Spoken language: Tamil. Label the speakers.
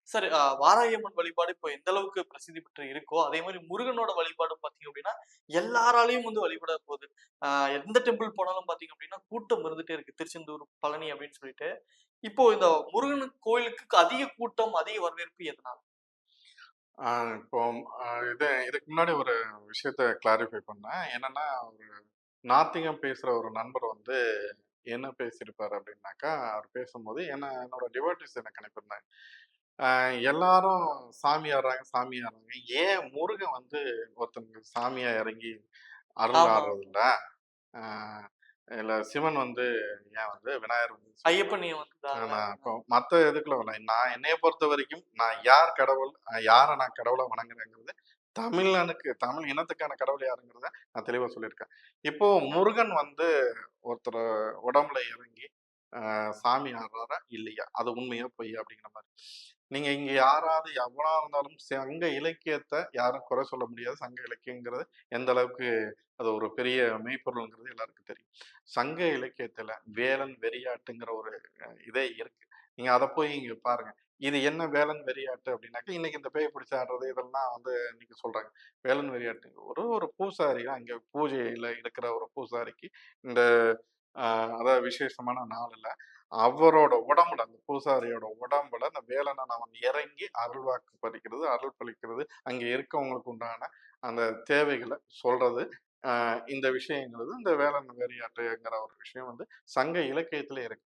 Speaker 1: சரி, வாராகியம்மன் வழிபாடு இப்போ எந்த அளவுக்கு பிரசித்தி பெற்று இருக்கோ, அதே மாரி முருகனோட வழிபாடு பார்த்தீங்க அப்டின்னா, எல்லாராலயும் வந்து வழிபட போகுது. அ எந்த டெம்பிள் போனாலும் பார்த்தீங்க அப்டின்னா, கூட்டம் இருந்துட்டே இருக்கு. திருச்செந்தூர், பழனி அப்டின்னு சொல்லிட்டு. இப்போ இந்த முருகன் கோயிலுக்கு அதிக கூட்டம், அதிக வரவேற்பு எதனால?
Speaker 2: ஆ இப்போ இதுக்கு முன்னாடி ஒரு விஷயத்த கிளாரிஃபை பண்ணேன். என்னன்னா, ஒரு நாத்திகம் பேசுற ஒரு நண்பர் வந்து என்ன பேசியிருப்பாரு அப்டின்னாக்கா, அவர் பேசும்போது என்னோட டிவோட்டீஸ் எனக்கு அனுப்பியிருந்தாங்க. அ எல்லாரும் சாமி ஆடுறாங்க, சாமி ஆடுறாங்க. ஏன் முருகன் வந்து ஒருத்தனுக்கு சாமியா இறங்கி அருள்
Speaker 1: ஆமா.
Speaker 2: ஆடுறதில்ல? அ இல்ல சிவன் வந்து ஏன் வந்து விநாயகர் வந்து
Speaker 1: ஐயப்பன் ஏன் வந்து ஆகல
Speaker 2: நான் இப்போ
Speaker 1: அப்டின்னா?
Speaker 2: மத்த இதுக்குள்ள வரல. நான் என்னைய பொறுத்தவரைக்கும், நான் யார் கடவுள், யார நான் கடவுளா வணங்குறேங்கிறது, தமிழ் இனத்துக்கான கடவுள் யாருங்கிறத நான் தெளிவா சொல்லியிருக்கேன். இப்போ முருகன் வந்து ஒருத்தர் உடம்புல இறங்கி, சாமி ஆடுறாரா? இல்லையா? அது உண்மையா? பொய்யா? அப்படிங்கிற மாரி. நீங்க இங்க யாராவது எவனா இருந்தாலும் சங்க இலக்கியத்த யாரும் குறை சொல்ல முடியாது. சங்க இலக்கியங்கிறது எந்த அளவுக்கு அது ஒரு பெரிய மெய்ப்பொருள்ங்கிறது எல்லாருக்கும் தெரியும். சங்க இலக்கியத்துல வேலன் வெறியாட்டுங்கிற ஒரு இதே இருக்கு. நீங்க அத போய் இங்க பாருங்க. இது என்ன வேலன் வெறியாட்டு அப்டின்னாக்க, இன்னைக்கு இந்த பேய் பிடிச்சு ஆடுறது இதெல்லாம் வந்து இன்னைக்கு சொல்றாங்க. வேலன் வெறியாட்டு ஒரு பூசாரி அங்க பூஜையில இருக்கிற ஒரு பூசாரிக்கு இந்த அ அதாவது விசேஷமான நாள்ல அவரோட உடம்புல அந்த பூசாரியோட உடம்புல அந்த வேலனான் அவன் இறங்கி அருள்வாக்கு பலிக்கிறது, அருள் பலிக்கிறது, அங்க இருக்கவங்களுக்கு உண்டான அந்த தேவைகள சொல்றது. இந்த விஷயங்கிறது இந்த வேலன் வெறியாட்டுங்கிற ஒரு விஷயம் வந்து சங்க இலக்கியத்திலே இருக்கு.